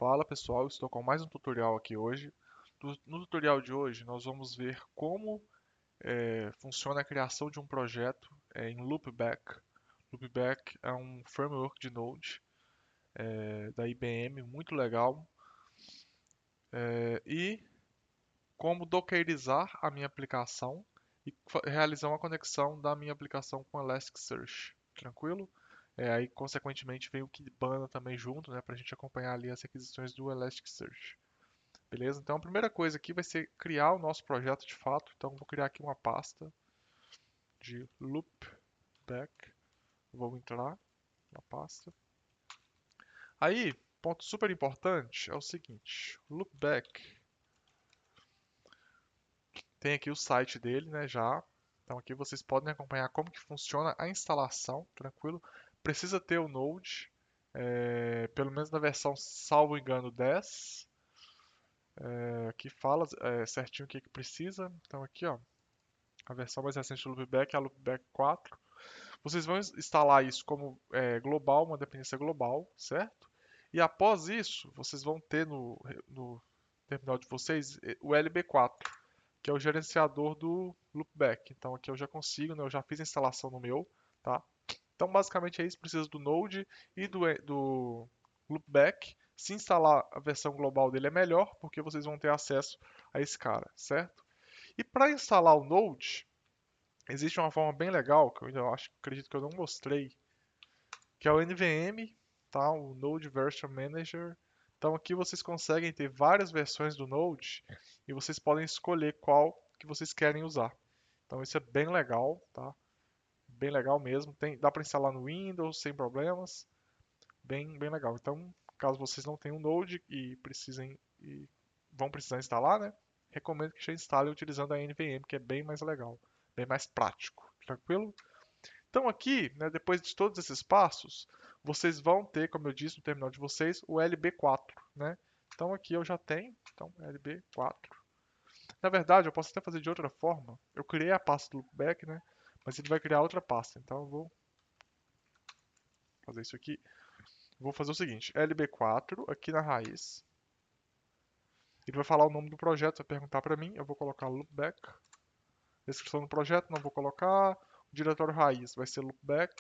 Fala pessoal, estou com mais um tutorial aqui hoje. No tutorial de hoje nós vamos ver como funciona a criação de um projeto em Loopback. Loopback é um framework de Node da IBM, muito legal. E como dockerizar a minha aplicação e realizar uma conexão da minha aplicação com Elasticsearch. Tranquilo? Aí, consequentemente, vem o Kibana também junto, né, para a gente acompanhar ali as requisições do Elasticsearch. Beleza? Então a primeira coisa aqui vai ser criar o nosso projeto de fato. Então vou criar aqui uma pasta de loopback. Vou entrar na pasta. Aí, ponto super importante é o seguinte: loopback tem aqui o site dele, né, já. Então aqui vocês podem acompanhar como que funciona a instalação, tranquilo? Precisa ter o Node, pelo menos na versão, salvo engano, 10. Aqui fala certinho o que precisa. Então aqui, ó, a versão mais recente do Loopback é a Loopback 4. Vocês vão instalar isso como global, uma dependência global, certo? E após isso, vocês vão ter no terminal de vocês o LB4, que é o gerenciador do Loopback. Então aqui eu já consigo, né? Eu já fiz a instalação no meu, tá? Então basicamente é isso, precisa do Node e do Loopback. Se instalar a versão global dele é melhor, porque vocês vão ter acesso a esse cara, certo? E para instalar o Node, existe uma forma bem legal, que eu ainda acredito que eu não mostrei, que é o NVM, tá? O Node Version Manager. Então aqui vocês conseguem ter várias versões do Node e vocês podem escolher qual que vocês querem usar. Então isso é bem legal, tá? Bem legal mesmo. Dá para instalar no Windows sem problemas. Bem legal. Então, caso vocês não tenham Node e vão precisar instalar, né? Recomendo que já instalem utilizando a NVM, que é bem mais legal, bem mais prático. Tranquilo? Então aqui, né, depois de todos esses passos, vocês vão ter, como eu disse no terminal de vocês, o LB4, né? Então aqui eu já tenho, então LB4. Na verdade, eu posso até fazer de outra forma. Eu criei a pasta do loopback, né? Mas ele vai criar outra pasta. Então eu vou fazer isso aqui. Vou fazer o seguinte, LB4 aqui na raiz. Ele vai falar o nome do projeto, vai perguntar para mim, eu vou colocar loopback. Descrição do projeto, não vou colocar. O diretório raiz vai ser loopback.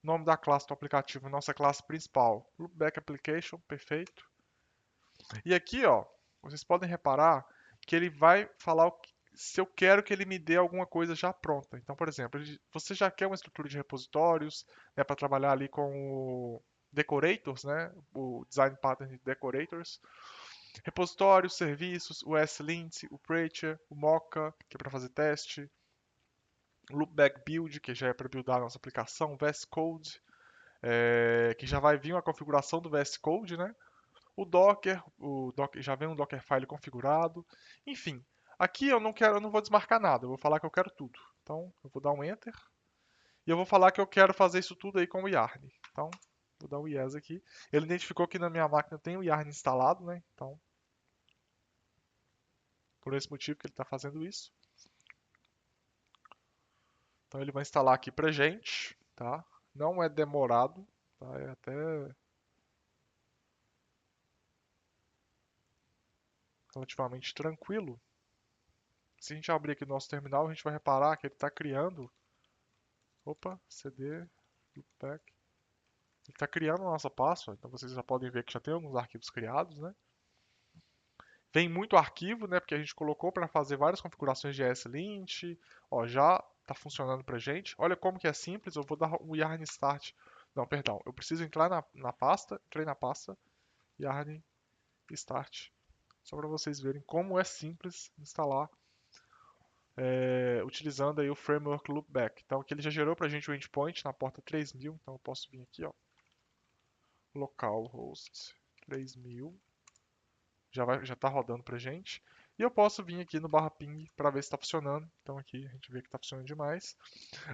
Nome da classe do aplicativo, nossa classe principal, Loopback Application, perfeito. E aqui, ó, vocês podem reparar que ele vai falar se eu quero que ele me dê alguma coisa já pronta. Então, por exemplo, você já quer uma estrutura de repositórios, né, para trabalhar ali com o Decorators, né, o Design Pattern de Decorators. Repositórios, serviços, o SLint, o Preacher, o Mocha, que é para fazer teste, Loopback Build, que já é para buildar a nossa aplicação, VS Code, que já vai vir uma configuração do VS Code, né? O Docker já vem um Dockerfile configurado. Enfim, aqui eu não vou desmarcar nada, eu vou falar que eu quero tudo. Então, eu vou dar um Enter e eu vou falar que eu quero fazer isso tudo aí com o Yarn. Então, vou dar um Yes aqui. Ele identificou que na minha máquina tem o Yarn instalado, né? Então, por esse motivo que ele está fazendo isso. Então, ele vai instalar aqui pra gente, tá? Não é demorado, tá? É até relativamente tranquilo. Se a gente abrir aqui o nosso terminal, a gente vai reparar que ele está criando. Opa, CD, loopback. Ele está criando a nossa pasta, então vocês já podem ver que já tem alguns arquivos criados, né? Vem muito arquivo, né? Porque a gente colocou para fazer várias configurações de ESLint. Ó, já está funcionando para gente. Olha como que é simples. Eu vou dar o yarn start. Não, perdão. Eu preciso entrar na pasta. Entrei na pasta. Yarn start. Só para vocês verem como é simples instalar utilizando aí o framework loopback. Então aqui ele já gerou para a gente o endpoint na porta 3000, então eu posso vir aqui, ó, localhost 3000, já está rodando para a gente. E eu posso vir aqui no barra ping para ver se está funcionando. Então aqui a gente vê que está funcionando demais.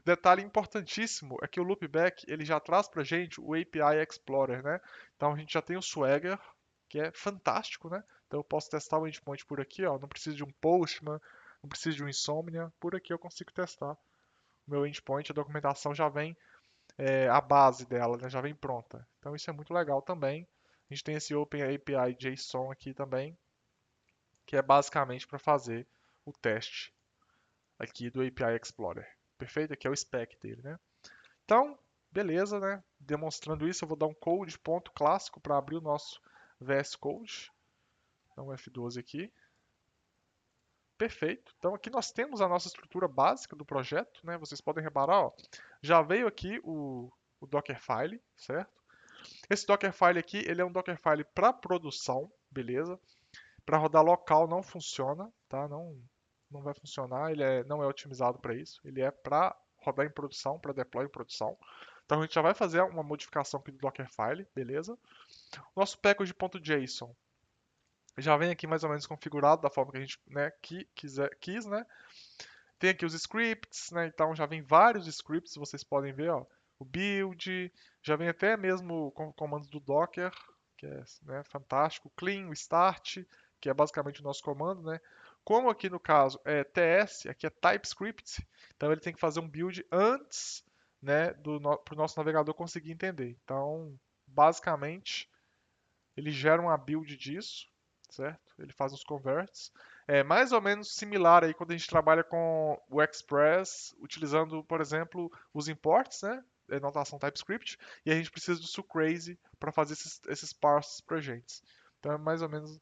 Detalhe importantíssimo é que o loopback ele já traz para a gente o API Explorer, né? Então a gente já tem o Swagger, que é fantástico, né? Então eu posso testar o endpoint por aqui, ó. Não preciso de um Postman, não preciso de um Insomnia. Por aqui eu consigo testar o meu endpoint, a documentação já vem, a base dela, né, já vem pronta. Então isso é muito legal também. A gente tem esse Open API JSON aqui também, que é basicamente para fazer o teste aqui do API Explorer. Perfeito? Aqui é o spec dele, né? Então, beleza, né? Demonstrando isso, eu vou dar um code ponto clássico para abrir o nosso VS Code. Então, F12 aqui. Perfeito. Então, aqui nós temos a nossa estrutura básica do projeto, né? Vocês podem reparar, ó, já veio aqui o Dockerfile, certo? Esse Dockerfile aqui, ele é um Dockerfile para produção, beleza? Para rodar local não funciona, tá? Não vai funcionar, não é otimizado para isso. Ele é para rodar em produção, para deploy em produção. Então a gente já vai fazer uma modificação aqui do Dockerfile, beleza? Nosso package.json já vem aqui mais ou menos configurado da forma que a gente, né, quis, né? Tem aqui os scripts, né? Então já vem vários scripts, vocês podem ver, ó, o build, já vem até mesmo com comandos do Docker, que é, né, fantástico, clean, o start, que é basicamente o nosso comando, né? Como aqui no caso é TS, aqui é TypeScript, então ele tem que fazer um build antes, né, para o nosso navegador conseguir entender. Então, basicamente, ele gera uma build disso, certo? Ele faz os converts. É mais ou menos similar aí quando a gente trabalha com o Express, utilizando, por exemplo, os imports, né? Notação TypeScript, e a gente precisa do sucrazy para fazer esses parses para gente. Então é mais ou menos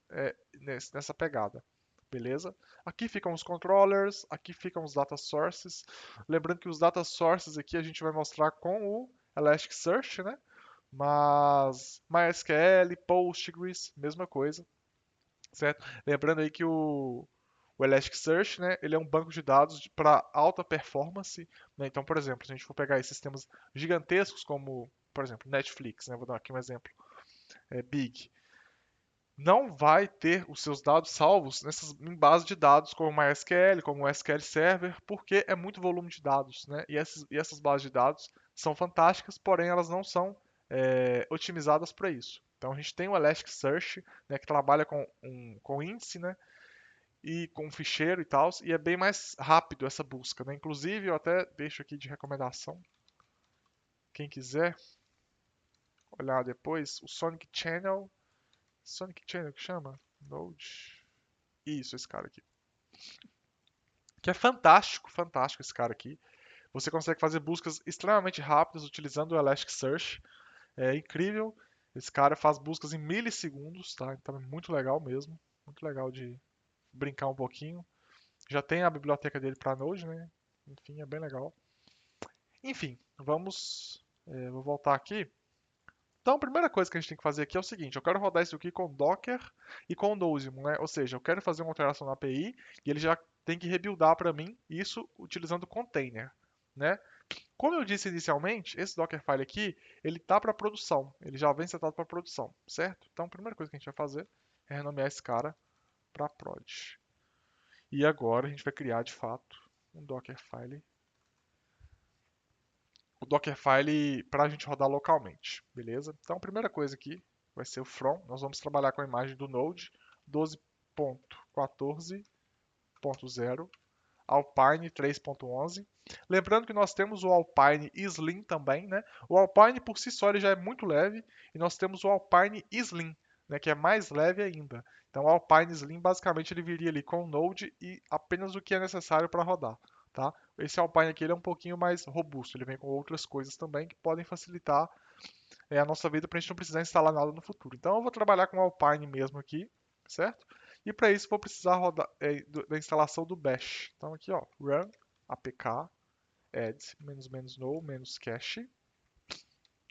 nessa pegada. Beleza? Aqui ficam os controllers, aqui ficam os data sources. Lembrando que os data sources aqui a gente vai mostrar com o Elasticsearch, né? Mas MySQL, Postgres, mesma coisa, certo? Lembrando aí que o Elasticsearch, né, ele é um banco de dados para alta performance, né? Então, por exemplo, se a gente for pegar esses sistemas gigantescos como, por exemplo, Netflix, né, vou dar aqui um exemplo, Big, não vai ter os seus dados salvos em base de dados como MySQL, como o SQL Server, porque é muito volume de dados, né? E essas bases de dados são fantásticas, porém elas não são otimizadas para isso. Então a gente tem o Elasticsearch, né, que trabalha com índice, né, e com ficheiro e tal, e é bem mais rápido essa busca, né? Inclusive eu até deixo aqui de recomendação, quem quiser olhar depois, o Sonic Channel que chama? Node. Isso, esse cara aqui. Que é fantástico, fantástico esse cara aqui. Você consegue fazer buscas extremamente rápidas utilizando o Elasticsearch. É incrível. Esse cara faz buscas em milissegundos, tá? Então é muito legal mesmo. Muito legal de brincar um pouquinho. Já tem a biblioteca dele para Node, né? Enfim, é bem legal. Enfim, vou voltar aqui. Então, a primeira coisa que a gente tem que fazer aqui é o seguinte: eu quero rodar isso aqui com Docker e com Nozimo, né? Ou seja, eu quero fazer uma alteração na API e ele já tem que rebuildar para mim isso utilizando container, né? Como eu disse inicialmente, esse Dockerfile aqui, ele tá para produção, ele já vem setado para produção, certo? Então, a primeira coisa que a gente vai fazer é renomear esse cara para prod. E agora a gente vai criar de fato um Dockerfile, o Dockerfile para a gente rodar localmente, beleza? Então, a primeira coisa aqui vai ser o from. Nós vamos trabalhar com a imagem do Node 12.14.0, Alpine 3.11. Lembrando que nós temos o Alpine Slim também, né? O Alpine por si só ele já é muito leve e nós temos o Alpine Slim, né, que é mais leve ainda. Então o Alpine Slim basicamente ele viria ali com o Node e apenas o que é necessário para rodar, tá? Esse Alpine aqui ele é um pouquinho mais robusto, ele vem com outras coisas também que podem facilitar a nossa vida para a gente não precisar instalar nada no futuro. Então eu vou trabalhar com o Alpine mesmo aqui, certo? E para isso vou precisar rodar, da instalação do bash. Então aqui, ó, run apk add -no -cache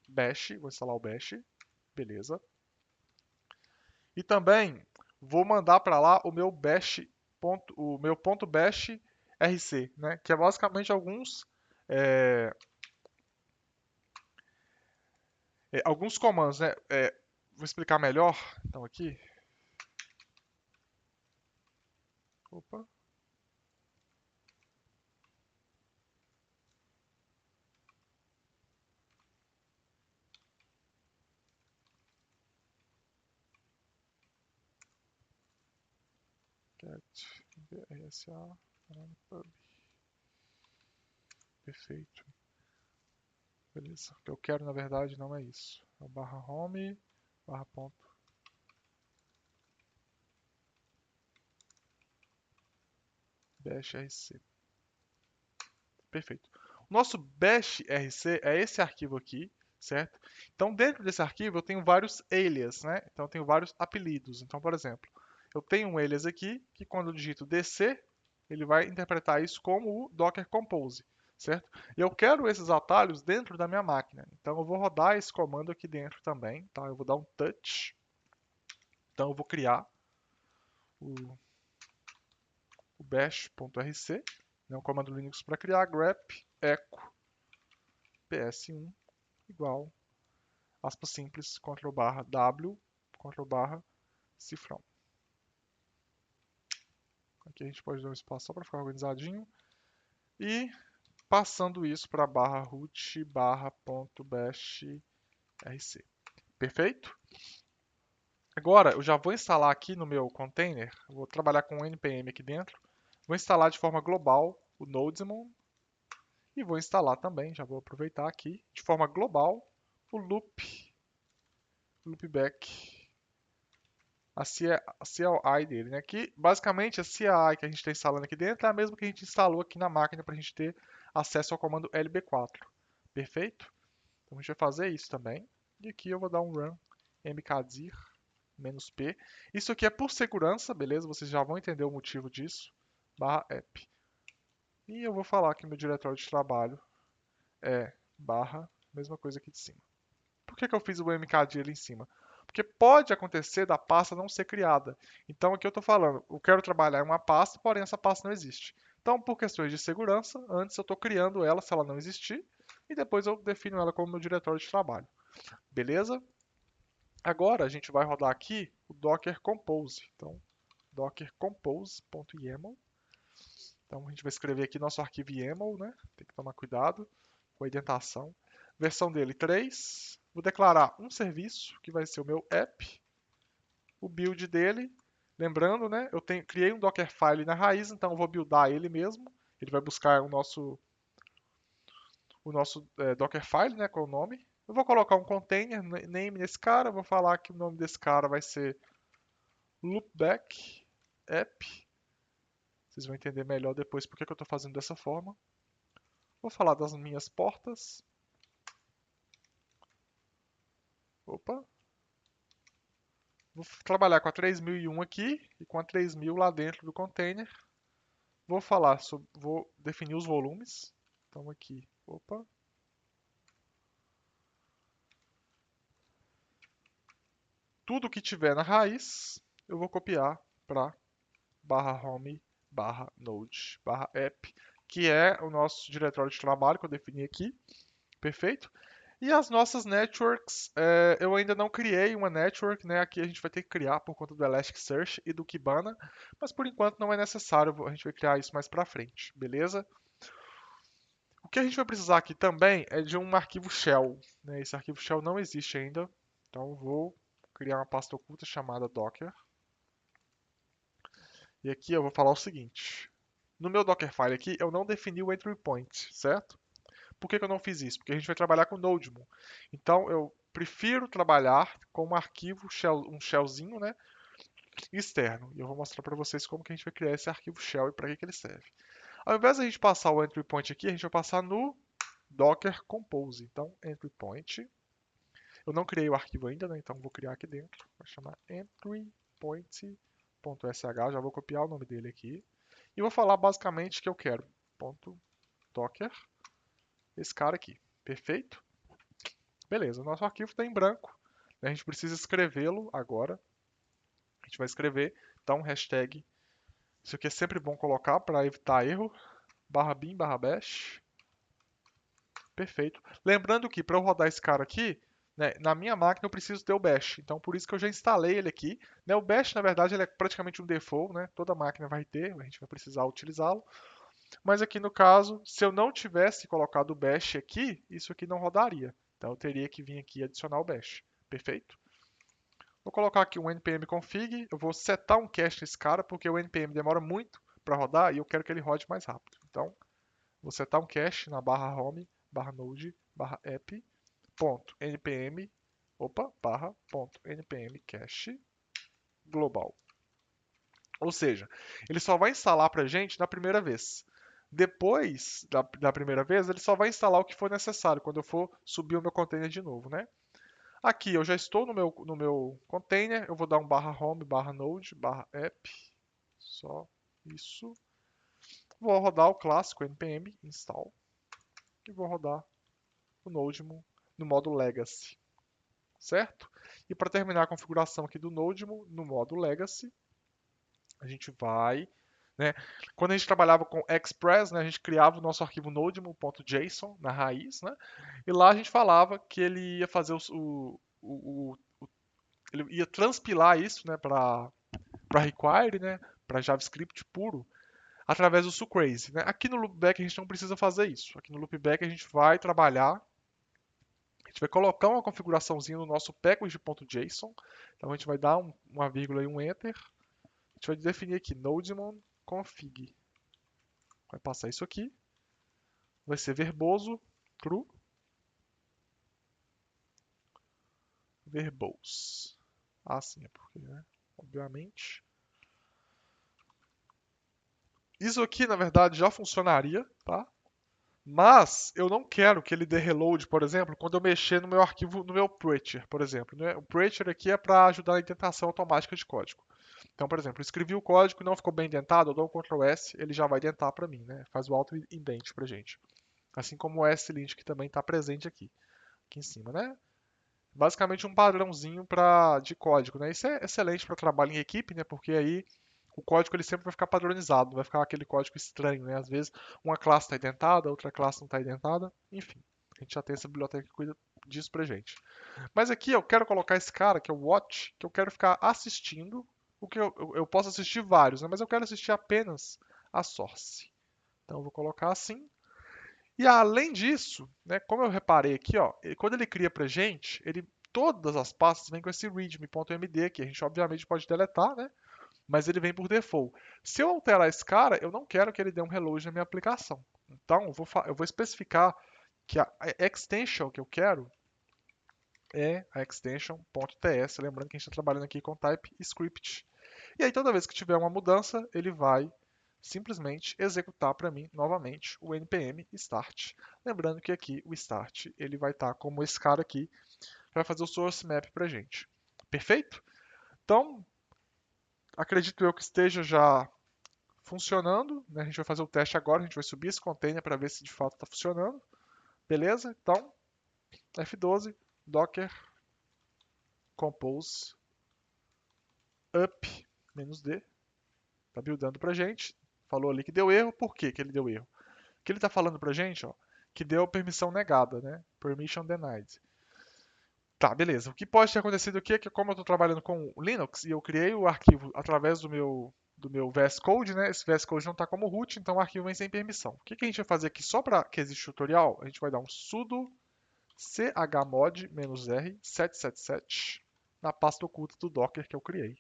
bash, vou instalar o bash, beleza. E também vou mandar para lá o meu bash, o meu ponto bash rc, né? Que é basicamente alguns comandos, né? Vou explicar melhor. Então aqui, opa, cat rsa, pub, perfeito, beleza. O que eu quero na verdade não é isso. É o barra home, barra ponto bash rc. Perfeito. O nosso bash rc é esse arquivo aqui, certo? Então, dentro desse arquivo, eu tenho vários alias, né? Então, eu tenho vários apelidos. Então, por exemplo, eu tenho um alias aqui, que quando eu digito dc, ele vai interpretar isso como o Docker Compose, certo? E eu quero esses atalhos dentro da minha máquina. Então, eu vou rodar esse comando aqui dentro também, tá? Eu vou dar um touch. Então, eu vou criar o bash.rc, né? Um comando Linux para criar grep echo ps1 igual aspas simples, Ctrl barra W, Ctrl barra cifrão. Aqui a gente pode dar um espaço só para ficar organizadinho. E passando isso para barra root barra ponto bash rc. Perfeito? Agora eu já vou instalar aqui no meu container, vou trabalhar com o npm aqui dentro, vou instalar de forma global o Nodesmon e vou instalar também, já vou aproveitar aqui, de forma global, o loopback, a CLI dele, né? Que basicamente a CLI que a gente está instalando aqui dentro é a mesma que a gente instalou aqui na máquina para a gente ter acesso ao comando lb4. Perfeito? Então a gente vai fazer isso também. E aqui eu vou dar um run mkdir -p. Isso aqui é por segurança, beleza? Vocês já vão entender o motivo disso. /app. E eu vou falar que meu diretório de trabalho é barra, mesma coisa aqui de cima. Por que eu fiz o mkdir ali em cima? Porque pode acontecer da pasta não ser criada. Então aqui eu estou falando, eu quero trabalhar em uma pasta, porém essa pasta não existe. Então, por questões de segurança, antes eu estou criando ela se ela não existir, e depois eu defino ela como meu diretório de trabalho. Beleza? Agora a gente vai rodar aqui o Docker Compose. Então, docker compose.yaml. Então a gente vai escrever aqui nosso arquivo YAML, né? Tem que tomar cuidado com a indentação. Versão dele 3. Vou declarar um serviço, que vai ser o meu app. O build dele, lembrando, né? Criei um Dockerfile na raiz, então eu vou buildar ele mesmo. Ele vai buscar o nosso Dockerfile, né? Com o nome. Eu vou colocar um container name nesse cara. Vou falar que o nome desse cara vai ser loopback app. Vocês vão entender melhor depois porque que eu estou fazendo dessa forma. Vou falar das minhas portas. Opa. Vou trabalhar com a 3001 aqui e com a 3000 lá dentro do container. Vou definir os volumes. Então aqui, opa. Tudo que tiver na raiz, eu vou copiar para /home /node /app, que é o nosso diretório de trabalho que eu defini aqui. Perfeito? E as nossas networks, eu ainda não criei uma network, né? Aqui a gente vai ter que criar por conta do Elasticsearch e do Kibana, mas por enquanto não é necessário, a gente vai criar isso mais para frente, beleza? O que a gente vai precisar aqui também é de um arquivo shell, né? Esse arquivo shell não existe ainda, então vou criar uma pasta oculta chamada Docker. E aqui eu vou falar o seguinte: no meu Dockerfile aqui eu não defini o entry point, certo? Por que eu não fiz isso? Porque a gente vai trabalhar com Nodemon. Então eu prefiro trabalhar com um arquivo shell, um shellzinho, né, externo. E eu vou mostrar para vocês como que a gente vai criar esse arquivo shell e para que ele serve. Ao invés de a gente passar o entry point aqui, a gente vai passar no Docker Compose. Então, entry point. Eu não criei o arquivo ainda, né? Então vou criar aqui dentro. Vai chamar entrypoint.sh. Já vou copiar o nome dele aqui. E vou falar basicamente que eu quero .docker, esse cara aqui. Perfeito? Beleza, o nosso arquivo está em branco. A gente precisa escrevê-lo agora. A gente vai escrever, então, hashtag. Isso aqui é sempre bom colocar para evitar erro. /bin /bash. Perfeito. Lembrando que para eu rodar esse cara aqui, né, na minha máquina eu preciso ter o bash. Então, por isso que eu já instalei ele aqui. Né, o bash, na verdade, ele é praticamente um default. Né, toda máquina vai ter, a gente vai precisar utilizá-lo. Mas aqui no caso, se eu não tivesse colocado o bash aqui, isso aqui não rodaria. Então eu teria que vir aqui e adicionar o bash. Perfeito? Vou colocar aqui um npm config, eu vou setar um cache nesse cara, porque o npm demora muito para rodar e eu quero que ele rode mais rápido. Então, vou setar um cache na /home /node /app .npm opa, /npm cache global. Ou seja, ele só vai instalar para a gente na primeira vez. Depois da primeira vez, ele só vai instalar o que for necessário quando eu for subir o meu container de novo, né? Aqui eu já estou no meu container, eu vou dar um barra home, barra node, barra app, só isso. Vou rodar o clássico npm install e vou rodar o Nodemo no modo legacy, certo? E para terminar a configuração aqui do Nodemo no modo legacy, a gente vai, né? Quando a gente trabalhava com Express, né, a gente criava o nosso arquivo nodemo.json na raiz, né? E lá a gente falava que ele ia fazer ele ia transpilar isso, né, para require, né, para JavaScript puro, através do sucrazy, né? Aqui no loopback a gente não precisa fazer isso. Aqui no loopback a gente vai trabalhar, a gente vai colocar uma configuraçãozinha no nosso package.json. Então a gente vai dar uma vírgula e um enter. A gente vai definir aqui nodemon config. Vai passar isso aqui. Vai ser verboso true. Verbose. Assim é porque, né? Obviamente. Isso aqui, na verdade, já funcionaria, tá? Mas eu não quero que ele dê reload, por exemplo, quando eu mexer no meu arquivo, no meu Preacher, por exemplo, né? O Preacher aqui é para ajudar na indentação automática de código. Então, por exemplo, eu escrevi o código e não ficou bem indentado, eu dou um Ctrl S, ele já vai indentar para mim, né? Faz o auto-indente para gente. Assim como o S-lint que também está presente aqui em cima, né? Basicamente um padrãozinho de código, né? Isso é excelente para trabalho em equipe, né? Porque aí o código ele sempre vai ficar padronizado, não vai ficar aquele código estranho, né? Às vezes uma classe está identada, outra classe não está identada, enfim. A gente já tem essa biblioteca que cuida disso pra gente. Mas aqui eu quero colocar esse cara, que é o watch, que eu quero ficar assistindo, o que eu posso assistir vários, né? Mas eu quero assistir apenas a source. Então eu vou colocar assim. E além disso, né, como eu reparei aqui, ó, quando ele cria pra gente, todas as pastas vêm com esse readme.md, que a gente obviamente pode deletar, né? Mas ele vem por default. Se eu alterar esse cara, eu não quero que ele dê um reload na minha aplicação. Então, eu vou especificar que a extension que eu quero é a extension.ts, lembrando que a gente está trabalhando aqui com TypeScript. E aí, toda vez que tiver uma mudança, ele vai simplesmente executar para mim novamente o npm start. Lembrando que aqui o start ele vai estar como esse cara aqui para fazer o source map para gente. Perfeito? Então, acredito eu que esteja já funcionando, né? A gente vai fazer o teste agora, a gente vai subir esse container para ver se de fato está funcionando. Beleza? Então, F12, docker compose up -d, tá buildando pra gente. Falou ali que deu erro, por que que ele deu erro? O que ele está falando pra gente, ó, que deu permissão negada, né? Permission denied. Tá, beleza. O que pode ter acontecido aqui é que como eu estou trabalhando com Linux e eu criei o arquivo através do meu VS Code, né? Esse VS Code não está como root, então o arquivo vem sem permissão. O que que a gente vai fazer aqui só para que exista tutorial? A gente vai dar um sudo chmod-r 777 na pasta oculta do Docker que eu criei.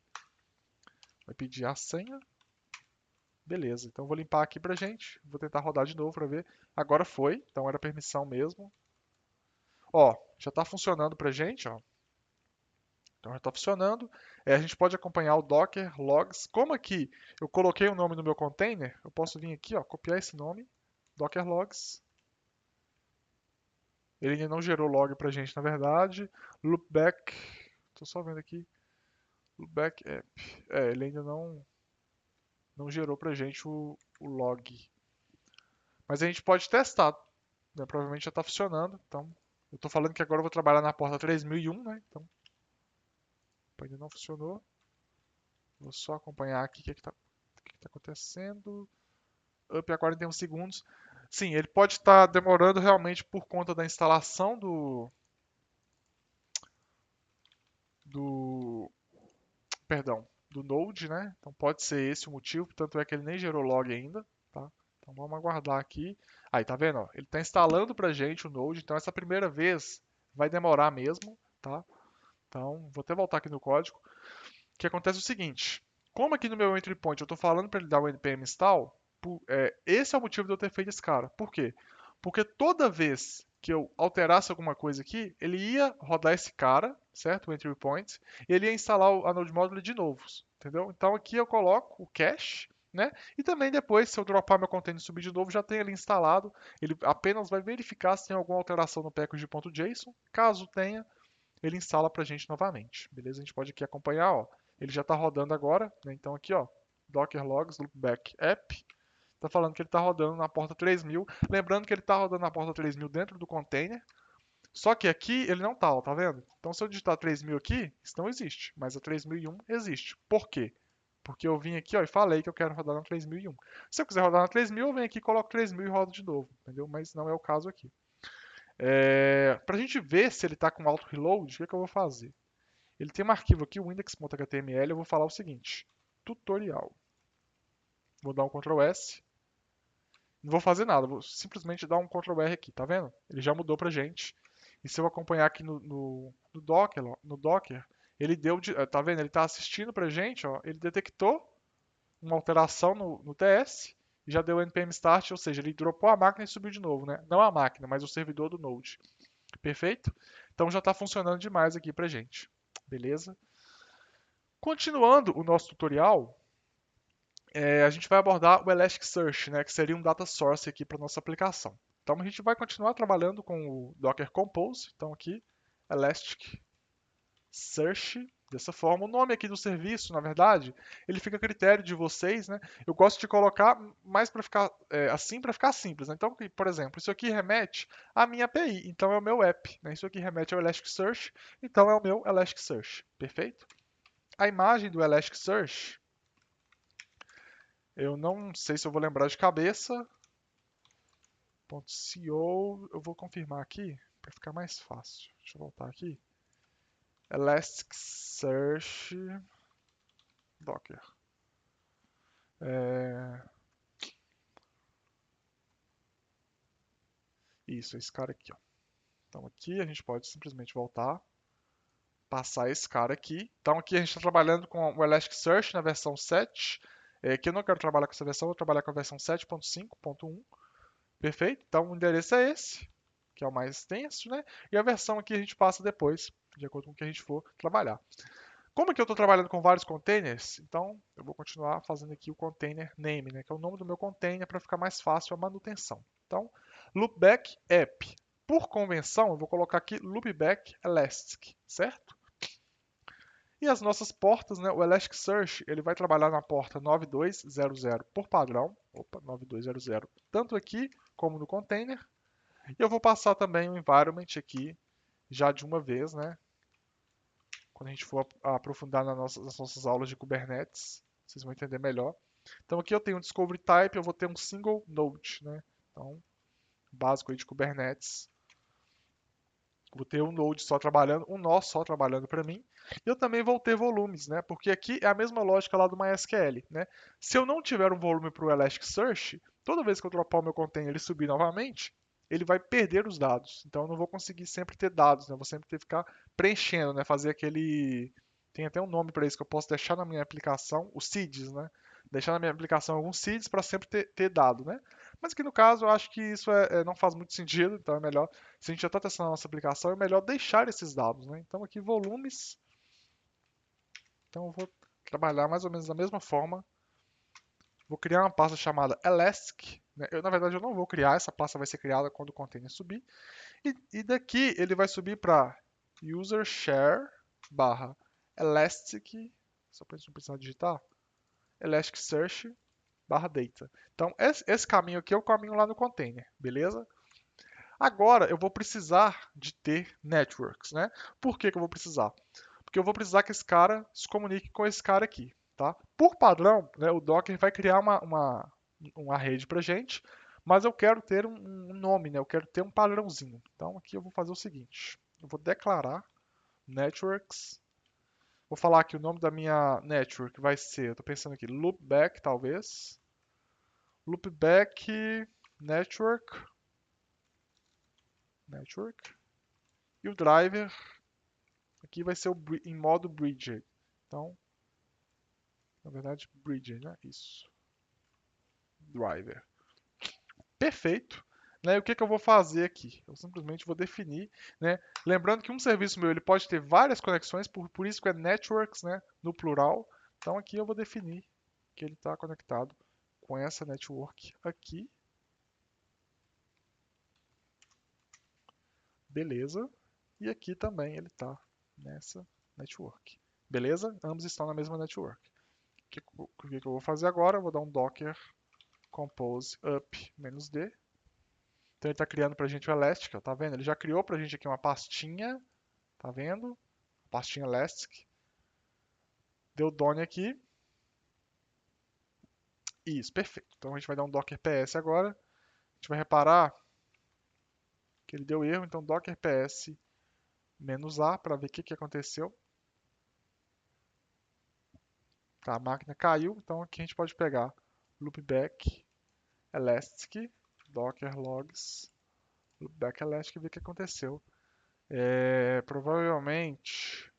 Vai pedir a senha. Beleza, então vou limpar aqui pra gente. Vou tentar rodar de novo para ver. Agora foi, então era permissão mesmo. Ó, já está funcionando pra gente, ó. Então já está funcionando. A gente pode acompanhar o Docker logs. Como aqui eu coloquei o nome no meu container, eu posso vir aqui, ó, copiar esse nome, Docker logs. Ele ainda não gerou log pra gente, na verdade. Loopback, estou só vendo aqui. Loopback app. Ele ainda não gerou pra gente o log. Mas a gente pode testar, né? Provavelmente já está funcionando. Então, eu estou falando que agora eu vou trabalhar na porta 3001, né? Então, ainda não funcionou. Vou só acompanhar aqui o que está acontecendo. Up a 41 segundos. Sim, ele pode estar demorando realmente por conta da instalação do, perdão, do Node, né? Então pode ser esse o motivo, tanto é que ele nem gerou log ainda, tá? Então vamos aguardar aqui. Aí, tá vendo? Ó? Ele está instalando pra gente o Node, então essa primeira vez vai demorar mesmo, tá? Então, vou até voltar aqui no código. O que acontece é o seguinte, como aqui no meu entry point eu estou falando para ele dar o npm install, esse é o motivo de eu ter feito esse cara. Por quê? Porque toda vez que eu alterasse alguma coisa aqui, ele ia rodar esse cara, certo? O entry point, e ele ia instalar a Node Modular de novo, entendeu? Então aqui eu coloco o cache, né? E também depois, se eu dropar meu container e subir de novo, já tem ele instalado. Ele apenas vai verificar se tem alguma alteração no package.json. Caso tenha, ele instala para a gente novamente, beleza? A gente pode aqui acompanhar, ó. Ele já está rodando agora, né? Então aqui, ó, Docker Logs Loopback App. Está falando que ele está rodando na porta 3000. Lembrando que ele está rodando na porta 3000 dentro do container. Só que aqui ele não está, ó, tá vendo? Então se eu digitar 3000 aqui, isso não existe. Mas a 3001 existe. Por quê? Porque eu vim aqui, ó, e falei que eu quero rodar na 3001. Se eu quiser rodar na 3000, eu venho aqui, coloco 3000 e rodo de novo, entendeu? Mas não é o caso aqui. Para a gente ver se ele está com auto reload, o que, que eu vou fazer? Ele tem um arquivo aqui, o index.html, eu vou falar o seguinte: tutorial. Vou dar um Ctrl S. Não vou fazer nada, vou simplesmente dar um Ctrl R aqui, tá vendo? Ele já mudou pra gente. E se eu acompanhar aqui no Docker, ó, ele deu, tá vendo? Ele está assistindo pra gente, ó, ele detectou uma alteração no TS e já deu npm start, ou seja, ele dropou a máquina e subiu de novo, né? Não a máquina, mas o servidor do Node. Perfeito? Então já está funcionando demais aqui pra gente. Beleza? Continuando o nosso tutorial, a gente vai abordar o Elasticsearch, né, que seria um data source aqui para nossa aplicação. Então a gente vai continuar trabalhando com o Docker Compose. Então aqui, Elasticsearch, dessa forma. O nome aqui do serviço, na verdade, ele fica a critério de vocês, né? Eu gosto de colocar mais para ficar assim, para ficar simples, né? Então, por exemplo, isso aqui remete à minha API, então é o meu app, né? Isso aqui remete ao Elasticsearch, então é o meu Elasticsearch, perfeito? A imagem do Elasticsearch, eu não sei se eu vou lembrar de cabeça. .co, eu vou confirmar aqui para ficar mais fácil. Deixa eu voltar aqui. Elasticsearch Docker. É... Isso, esse cara aqui, ó. Então aqui a gente pode simplesmente voltar, passar esse cara aqui. Então aqui a gente está trabalhando com o Elasticsearch na versão 7, que eu não quero trabalhar com essa versão, eu vou trabalhar com a versão 7.5.1. Perfeito? Então o endereço é esse, que é o mais extenso, né? E a versão aqui a gente passa depois, de acordo com o que a gente for trabalhar. Como que eu estou trabalhando com vários containers, então eu vou continuar fazendo aqui o container name, né, que é o nome do meu container para ficar mais fácil a manutenção. Então, loopback app. Por convenção, eu vou colocar aqui loopback elastic, certo? E as nossas portas, né, o Elasticsearch, ele vai trabalhar na porta 9200 por padrão, 9200, tanto aqui como no container. E eu vou passar também o environment aqui já de uma vez, né? Quando a gente for aprofundar nas nossas aulas de Kubernetes, vocês vão entender melhor. Então aqui eu tenho um Discovery Type, eu vou ter um single node, né? Então, básico aí de Kubernetes. Vou ter um node só trabalhando, um nó só trabalhando para mim. E eu também vou ter volumes, né? Porque aqui é a mesma lógica lá do MySQL, né? Se eu não tiver um volume para o Elasticsearch, toda vez que eu dropar o meu container e subir novamente, ele vai perder os dados. Então eu não vou conseguir sempre ter dados, né? Eu vou sempre ter que ficar preenchendo, né? Fazer aquele... Tem até um nome para isso que eu posso deixar na minha aplicação, os seeds, né? Deixar na minha aplicação alguns seeds para sempre ter dado, né? Mas aqui no caso eu acho que isso não faz muito sentido, então é melhor, se a gente já está testando a nossa aplicação, é melhor deixar esses dados, né? Então aqui volumes, então eu vou trabalhar mais ou menos da mesma forma. Vou criar uma pasta chamada Elastic, né? Na verdade eu não vou criar, essa pasta vai ser criada quando o container subir. E daqui ele vai subir para user share barra elastic, só para a gente não precisar digitar, elasticsearch barra data. Então esse caminho aqui é o caminho lá no container, beleza? Agora eu vou precisar de ter networks, né? Por que que eu vou precisar? Porque eu vou precisar que esse cara se comunique com esse cara aqui, tá? Por padrão, né, o Docker vai criar uma rede para gente, mas eu quero ter um nome, né? Eu quero ter um padrãozinho. Então aqui eu vou fazer o seguinte: eu vou declarar networks. Vou falar que o nome da minha network vai ser, eu estou pensando aqui, loopback talvez, loopback network, e o driver aqui vai ser em modo bridge. Então, na verdade, bridge, né? Isso. Driver. Perfeito. né? E o que que eu vou fazer aqui? Eu simplesmente vou definir, né? Lembrando que um serviço meu ele pode ter várias conexões, por isso que é networks, né? No plural. Então aqui eu vou definir que ele está conectado com essa network aqui, beleza? E aqui também ele está nessa network, beleza? Ambos estão na mesma network. O que eu vou fazer agora? Eu vou dar um docker compose up "-d". Então ele está criando para a gente o Elastic, ó, tá vendo? Ele já criou para a gente aqui uma pastinha, tá vendo? Pastinha Elastic. Deu done aqui. Isso, perfeito. Então a gente vai dar um docker ps agora. A gente vai reparar que ele deu erro, então docker ps "-a para ver o que aconteceu. Tá, a máquina caiu, então aqui a gente pode pegar loopback elastic docker logs loopback elastic e ver o que aconteceu. Provavelmente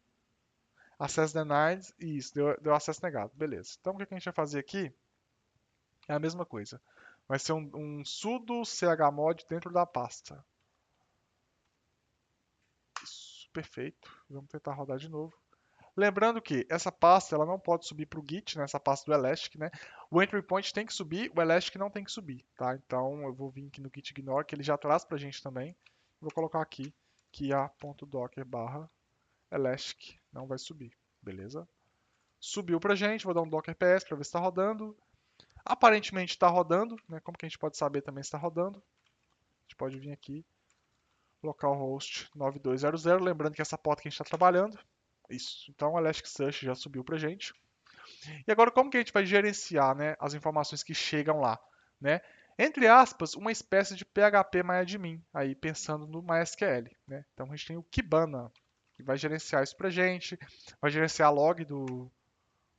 access denied, isso, deu acesso negado, beleza. Então o que a gente vai fazer aqui é a mesma coisa. Vai ser um sudo chmod dentro da pasta. Isso, perfeito. Vamos tentar rodar de novo. Lembrando que essa pasta ela não pode subir para o Git, né, essa pasta do Elastic, né? O entry point tem que subir, o Elastic não tem que subir, tá? Então eu vou vir aqui no git ignore, que ele já traz para a gente também. Vou colocar aqui que a.docker barra Elastic não vai subir, beleza? Subiu para a gente, vou dar um docker ps para ver se está rodando. Aparentemente está rodando, né? Como que a gente pode saber também se está rodando? A gente pode vir aqui, localhost 9200, lembrando que essa porta que a gente está trabalhando. Isso, então o Elasticsearch já subiu para a gente. E agora como que a gente vai gerenciar, né, as informações que chegam lá, né? Entre aspas, uma espécie de PHP MyAdmin, aí pensando no MySQL, né? Então a gente tem o Kibana, que vai gerenciar isso para a gente, vai gerenciar a log do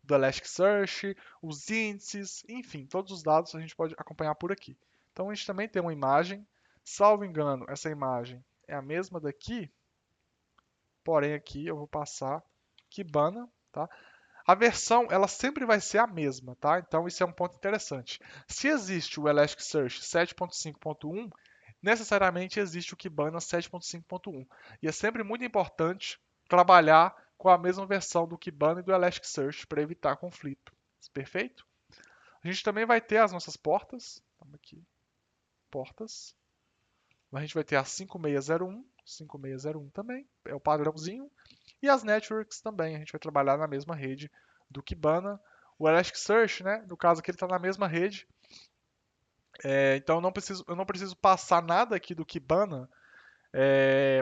Elasticsearch, os índices, enfim, todos os dados a gente pode acompanhar por aqui. Então a gente também tem uma imagem, salvo engano, essa imagem é a mesma daqui, porém aqui eu vou passar Kibana, tá? A versão ela sempre vai ser a mesma, tá? Então isso é um ponto interessante. Se existe o Elasticsearch 7.5.1, necessariamente existe o Kibana 7.5.1. E é sempre muito importante trabalhar com a mesma versão do Kibana e do Elasticsearch para evitar conflito. Perfeito? A gente também vai ter as nossas portas. Vamos aqui, portas. A gente vai ter a 5601, 5601 também, é o padrãozinho. E as networks também, a gente vai trabalhar na mesma rede do Kibana. O Elasticsearch, né, no caso aqui ele está na mesma rede, então eu não preciso passar nada aqui do Kibana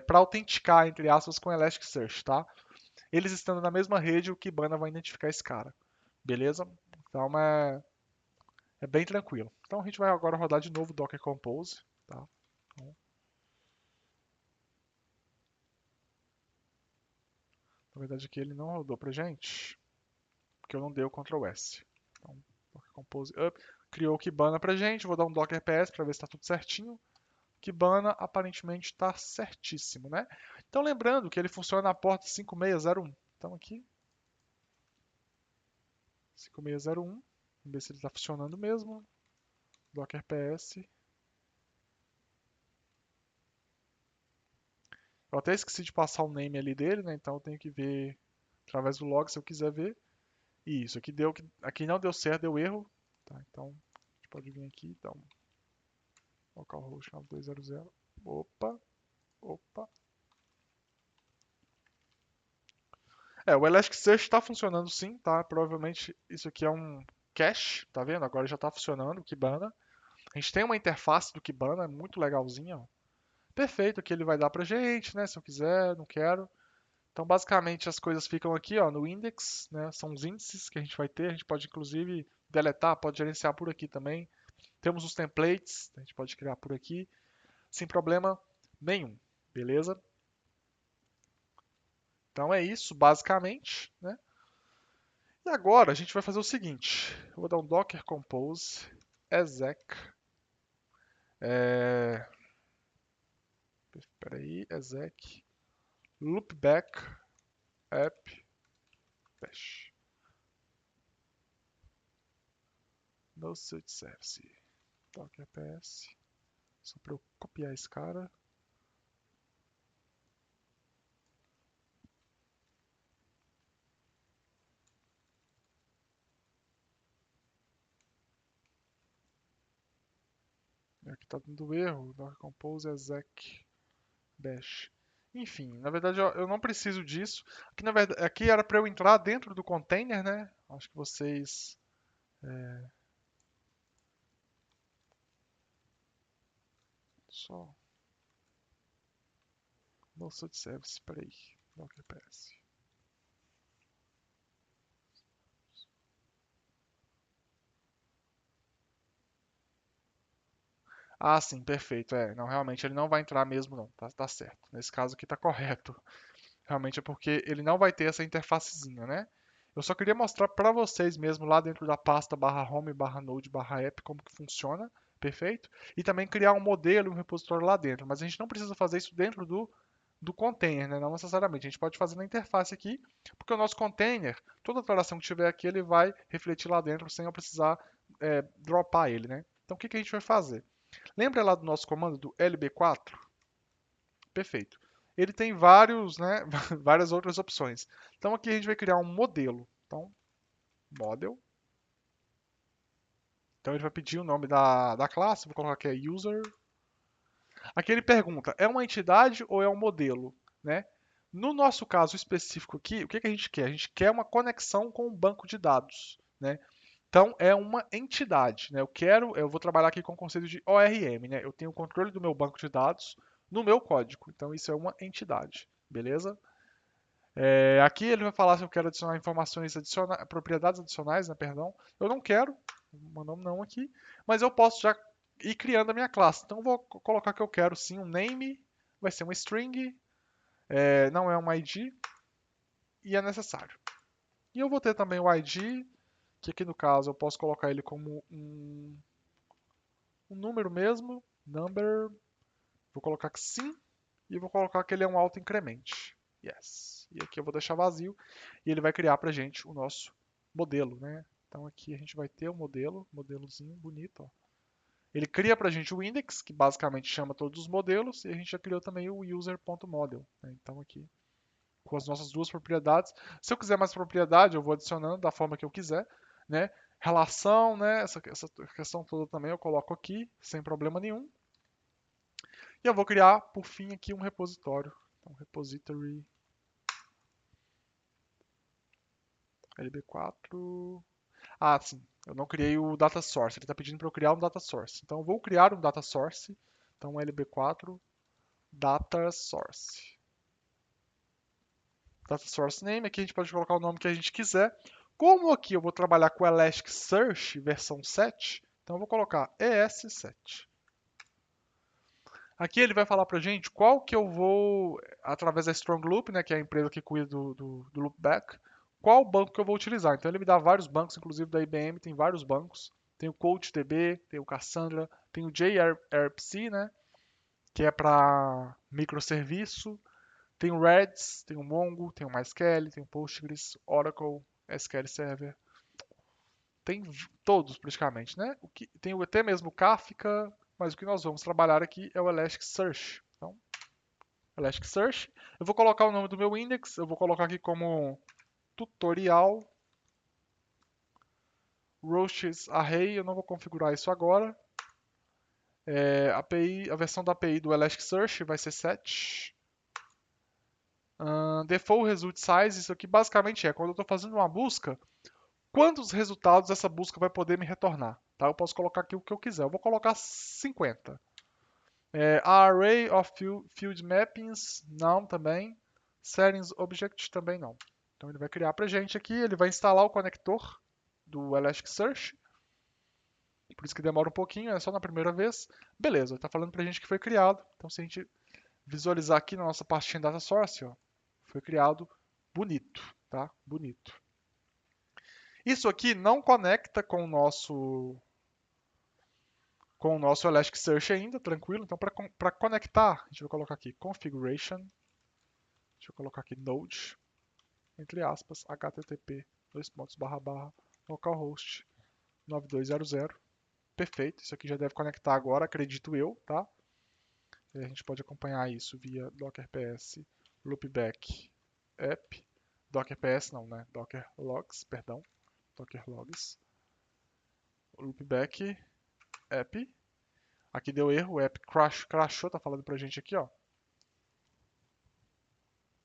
para autenticar, entre aspas, com o Elasticsearch, tá? Eles estando na mesma rede, o Kibana vai identificar esse cara, beleza? Então é bem tranquilo. Então a gente vai agora rodar de novo o Docker Compose, tá? Então, na verdade aqui ele não rodou pra gente, porque eu não dei o Ctrl S. Então, Docker Compose up, criou o Kibana pra gente, vou dar um Docker PS para ver se está tudo certinho. Kibana aparentemente está certíssimo, né? Então lembrando que ele funciona na porta 5601. Então aqui, 5601, vamos ver se ele está funcionando mesmo. Docker PS. Eu até esqueci de passar o name ali dele, né? Então eu tenho que ver através do log se eu quiser ver. Isso, aqui não deu certo, deu erro. Tá, então a gente pode vir aqui, então localhost 9200. Opa, opa. O Elasticsearch está funcionando sim, tá? Provavelmente isso aqui é um cache, tá vendo? Agora já está funcionando o Kibana. A gente tem uma interface do Kibana, é muito legalzinha, ó. Perfeito, que ele vai dar pra gente, né? Se eu quiser, não quero. Então, basicamente, as coisas ficam aqui, ó, no index, né? São os índices que a gente vai ter. A gente pode, inclusive, deletar, pode gerenciar por aqui também. Temos os templates, a gente pode criar por aqui, sem problema nenhum, beleza? Então é isso, basicamente, né? E agora a gente vai fazer o seguinte: eu vou dar um docker compose exec. Peraí, exec loopback app dash no such service docker ps Só para eu copiar esse cara. Aqui tá dando erro. Docker Compose exec bash. Enfim, na verdade eu não preciso disso. Aqui, na verdade, aqui era para eu entrar dentro do container, né? Acho que vocês. Só. Não sou de service, peraí. Docker PS. Ah, sim, perfeito. Não, realmente ele não vai entrar mesmo, não. Tá certo. Nesse caso aqui tá correto. Realmente é porque ele não vai ter essa interfacezinha, né? Eu só queria mostrar para vocês mesmo lá dentro da pasta /home, /node, /app como que funciona, perfeito? E também criar um modelo e um repositório lá dentro, mas a gente não precisa fazer isso dentro do container, né? Não necessariamente. A gente pode fazer na interface aqui, porque o nosso container, toda declaração que tiver aqui, ele vai refletir lá dentro sem eu precisar dropar ele, né? Então o que a gente vai fazer? Lembra lá do nosso comando do lb4? Perfeito. Ele tem vários, né, várias outras opções. Então aqui a gente vai criar um modelo. Então, model. Então ele vai pedir o nome da classe, vou colocar aqui user. Aqui ele pergunta, é uma entidade ou é um modelo, né? No nosso caso específico aqui, o que a gente quer? A gente quer uma conexão com o banco de dados, né? Então é uma entidade, né? Eu vou trabalhar aqui com o conceito de ORM, né? Eu tenho o controle do meu banco de dados no meu código. Então isso é uma entidade, beleza? Aqui ele vai falar se eu quero adicionar informações adicionais, propriedades adicionais, né, perdão. Eu não quero, mandou um não aqui, mas eu posso já ir criando a minha classe. Então eu vou colocar que eu quero sim um name, vai ser um string, não é um ID e é necessário. E eu vou ter também o ID, que aqui no caso eu posso colocar ele como um número mesmo, number, vou colocar que sim, e vou colocar que ele é um auto-incremente. Yes. E aqui eu vou deixar vazio e ele vai criar para a gente o nosso modelo, né? Então aqui a gente vai ter o modelo, modelozinho bonito, ó. Ele cria para a gente o index, que basicamente chama todos os modelos, e a gente já criou também o user.model, né? Então aqui com as nossas duas propriedades. Se eu quiser mais propriedade, eu vou adicionando da forma que eu quiser, né? Relação, né? Essa questão toda também eu coloco aqui, sem problema nenhum. E eu vou criar, por fim, aqui um repositório. Então, repository lb4. Ah, sim. Eu não criei o data source. Ele está pedindo para eu criar um data source. Então, eu vou criar um data source. Então, lb4 data source. Data source name. Aqui a gente pode colocar o nome que a gente quiser. Como aqui eu vou trabalhar com Elasticsearch versão 7, então eu vou colocar ES7. Aqui ele vai falar para a gente qual que eu vou, através da Strong Loop, né, que é a empresa que cuida do loopback, qual banco que eu vou utilizar. Então ele me dá vários bancos, inclusive da IBM tem vários bancos. Tem o CoachDB, tem o Cassandra, tem o JRPC, né, que é para microserviço. Tem o Redis, tem o Mongo, tem o MySQL, tem o Postgres, Oracle, SQL Server. Tem todos praticamente, né? Tem até mesmo o Kafka, mas o que nós vamos trabalhar aqui é o Elasticsearch. Então, Elasticsearch. Eu vou colocar o nome do meu index, eu vou colocar aqui como tutorial roaches array, eu não vou configurar isso agora. A versão da API do Elasticsearch vai ser 7. Default result size, isso aqui basicamente é quando eu estou fazendo uma busca, quantos resultados essa busca vai poder me retornar. Tá? Eu posso colocar aqui o que eu quiser. Eu vou colocar 50. Array of field mappings, não também. Settings object também não. Então ele vai criar para a gente aqui, ele vai instalar o conector do Elasticsearch. Por isso que demora um pouquinho, é só na primeira vez. Beleza, ele está falando para a gente que foi criado. Então se a gente visualizar aqui na nossa pastinha data source, ó, foi criado bonito, tá? Bonito. Isso aqui não conecta com o nosso Elasticsearch ainda, tranquilo. Então, para conectar, a gente vai colocar aqui configuration, deixa eu colocar aqui node, entre aspas, http, localhost 9200. Perfeito, isso aqui já deve conectar agora, acredito eu, tá? E a gente pode acompanhar isso via docker ps loopback app, docker ps não, né? Docker logs, perdão, docker logs, loopback app. Aqui deu erro, o app crashou, tá falando pra gente aqui, ó.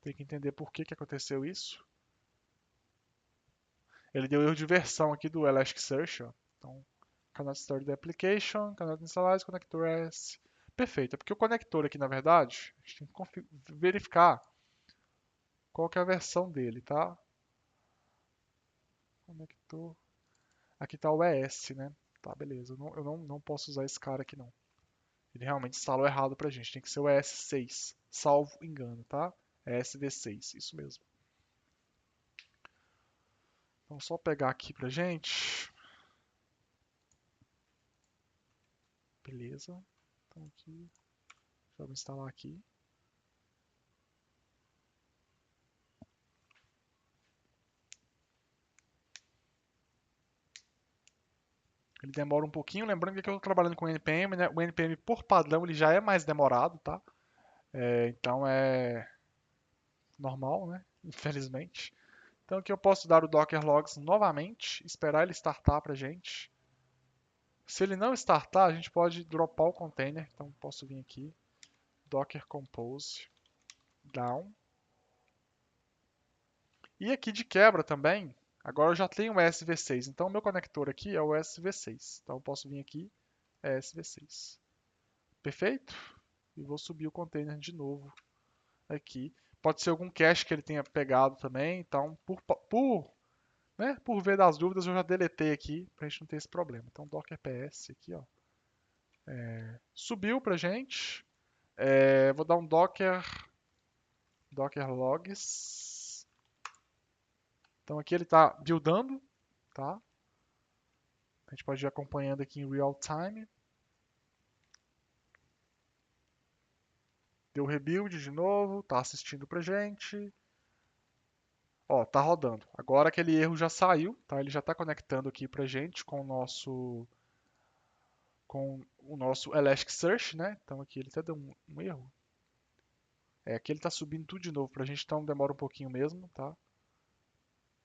Tem que entender por que que aconteceu isso. Ele deu erro de versão aqui do Elasticsearch, ó. Então, cannot start the application, cannot initialize connector S. Perfeito, é porque o conector aqui, na verdade, a gente tem que verificar qual que é a versão dele, tá? Conector. Aqui tá o ES, né? Tá, beleza. Eu não posso usar esse cara aqui, não. Ele realmente instalou errado pra gente. Tem que ser o ES6, salvo engano, tá? ESD6, isso mesmo. Então, só pegar aqui pra gente. Beleza. Então, aqui. Já vou instalar aqui. Ele demora um pouquinho. Lembrando que eu estou trabalhando com o NPM, né? O NPM, por padrão, ele já é mais demorado, tá? Então, é normal, né? Infelizmente. Então, aqui eu posso dar o Docker Logs novamente, esperar ele startar pra gente. Se ele não startar, a gente pode dropar o container. Então, posso vir aqui, Docker Compose, down. E aqui de quebra também, agora eu já tenho o SV6. Então, o meu conector aqui é o SV6. Então, eu posso vir aqui, SV6. Perfeito? E vou subir o container de novo aqui. Pode ser algum cache que ele tenha pegado também. Então, por ver das dúvidas, eu já deletei aqui para a gente não ter esse problema. Então, Docker PS aqui, ó, subiu para a gente. Vou dar um Docker logs. Então, aqui ele está buildando, tá? A gente pode ir acompanhando aqui em real time. Deu rebuild de novo, tá assistindo pra gente. Ó, tá rodando. Agora aquele erro já saiu, tá? Ele já está conectando aqui pra gente com o nosso Elasticsearch, né? Então aqui ele até deu um erro. Aqui ele está subindo tudo de novo pra gente, então demora um pouquinho mesmo, tá?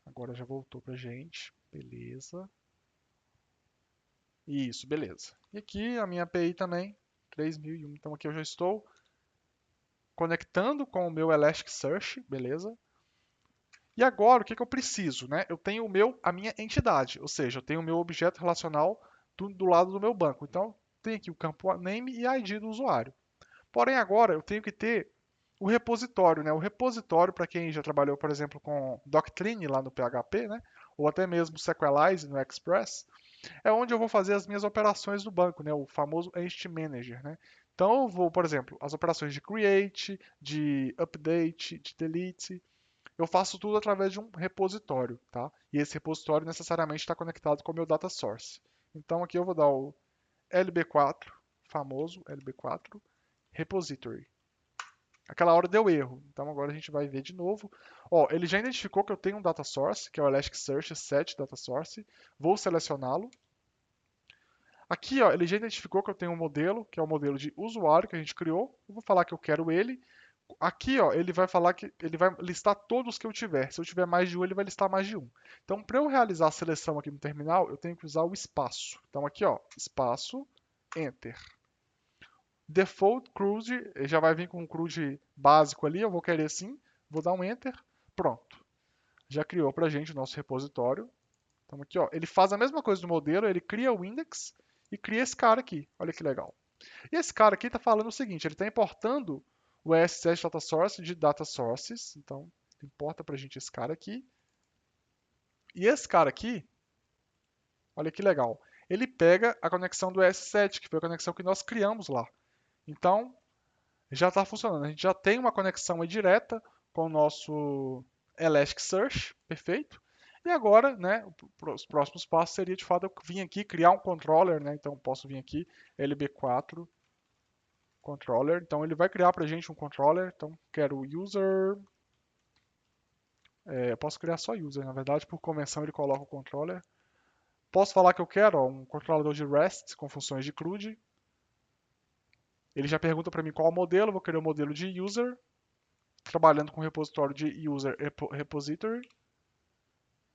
Agora já voltou pra gente. Beleza. Isso, beleza. E aqui a minha API também, 3001. Então aqui eu já estou conectando com o meu Elasticsearch, beleza? E agora, o que que eu preciso, né? Eu tenho a minha entidade, ou seja, eu tenho o meu objeto relacional do lado do meu banco. Então, tem aqui o campo name e ID do usuário. Porém, agora eu tenho que ter o repositório, né? O repositório, para quem já trabalhou, por exemplo, com Doctrine lá no PHP, né? Ou até mesmo Sequelize no Express, é onde eu vou fazer as minhas operações do banco, né? O famoso Entity Manager, né? Então, eu vou, por exemplo, as operações de create, de update, de delete, eu faço tudo através de um repositório, tá? E esse repositório necessariamente está conectado com o meu data source. Então aqui eu vou dar o lb4, famoso lb4 repository. Aquela hora deu erro, então agora a gente vai ver de novo. Ó, ele já identificou que eu tenho um data source, que é o Elasticsearch set data source. Vou selecioná-lo. Aqui, ó, ele já identificou que eu tenho um modelo, que é o modelo de usuário que a gente criou. Eu vou falar que eu quero ele. Aqui, ó, ele vai falar que ele vai listar todos que eu tiver. Se eu tiver mais de um, ele vai listar mais de um. Então, para eu realizar a seleção aqui no terminal, eu tenho que usar o espaço. Então, aqui, ó, espaço, enter. Default crude, já vai vir com um crude básico ali, eu vou querer sim, vou dar um enter, pronto. Já criou para a gente o nosso repositório. Então, aqui, ó, ele faz a mesma coisa do modelo, ele cria o index e cria esse cara aqui. Olha que legal. E esse cara aqui está falando o seguinte, ele está importando o ES7 Data Source de Data Sources, então importa para a gente esse cara aqui. E esse cara aqui, olha que legal, ele pega a conexão do ES7, que foi a conexão que nós criamos lá. Então, já está funcionando. A gente já tem uma conexão aí direta com o nosso Elasticsearch, perfeito. E agora, né, os próximos passos seria de fato eu vir aqui criar um controller, né? Então, posso vir aqui lb4 controller. Então ele vai criar para a gente um controller. Então quero user. Eu posso criar só user, na verdade, por convenção ele coloca o controller. Posso falar que eu quero um controlador de REST com funções de CRUD. Ele já pergunta para mim qual o modelo, eu vou querer o modelo de user, trabalhando com o repositório de user repository,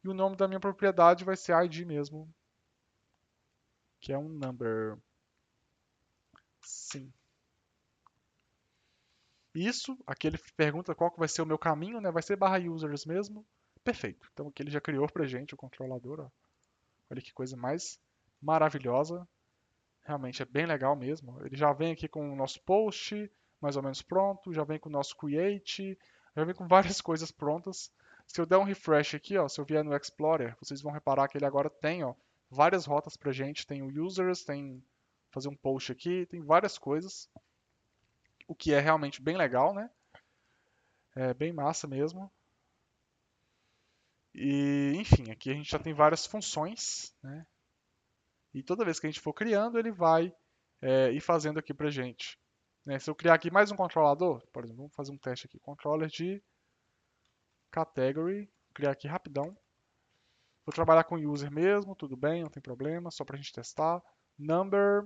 e o nome da minha propriedade vai ser ID mesmo, que é um number. Sim. Isso, aqui ele pergunta qual que vai ser o meu caminho, né? Vai ser barra users mesmo. Perfeito. Então aqui ele já criou pra gente o controlador, ó. Olha que coisa mais maravilhosa. Realmente é bem legal mesmo. Ele já vem aqui com o nosso post, mais ou menos pronto, já vem com o nosso create, já vem com várias coisas prontas. Se eu der um refresh aqui, ó, se eu vier no Explorer, vocês vão reparar que ele agora tem, ó, várias rotas pra gente, tem o users, tem fazer um post aqui, tem várias coisas, o que é realmente bem legal, né? É bem massa mesmo. E, enfim, aqui a gente já tem várias funções, né? E toda vez que a gente for criando, ele vai ir fazendo aqui pra gente. Né? Se eu criar aqui mais um controlador, por exemplo, vamos fazer um teste aqui. Controller de category, criar aqui rapidão. Vou trabalhar com user mesmo, tudo bem, não tem problema, só pra gente testar. Number,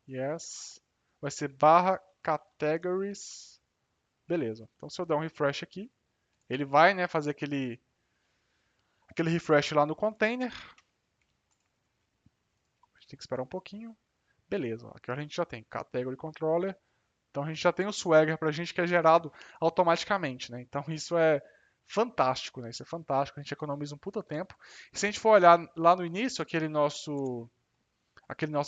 yes. Vai ser barra categories. Beleza. Então se eu der um refresh aqui, ele vai, né, fazer aquele refresh lá no container. A gente tem que esperar um pouquinho. Beleza, aqui a gente já tem category controller. Então a gente já tem o Swagger para a gente que é gerado automaticamente, né? Então isso é fantástico, né? Isso é fantástico, a gente economiza um puta tempo. E se a gente for olhar lá no início, aquele nosso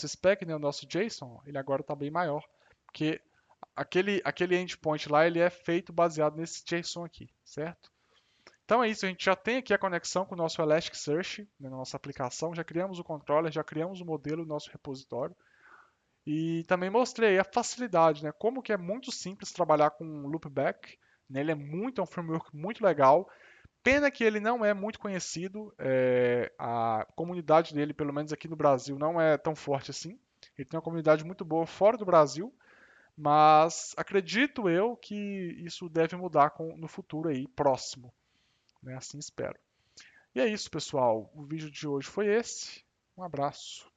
spec, né, o nosso JSON, ele agora está bem maior, porque aquele endpoint lá, ele é feito baseado nesse JSON aqui, certo? Então é isso, a gente já tem aqui a conexão com o nosso Elasticsearch, né, na nossa aplicação, já criamos o controller, já criamos o modelo do nosso repositório. E também mostrei a facilidade, né? Como que é muito simples trabalhar com Loopback. Né? Ele é um framework muito legal. Pena que ele não é muito conhecido. A comunidade dele, pelo menos aqui no Brasil, não é tão forte assim. Ele tem uma comunidade muito boa fora do Brasil, mas acredito eu que isso deve mudar no futuro aí, próximo. Né? Assim espero. E é isso, pessoal. O vídeo de hoje foi esse. Um abraço.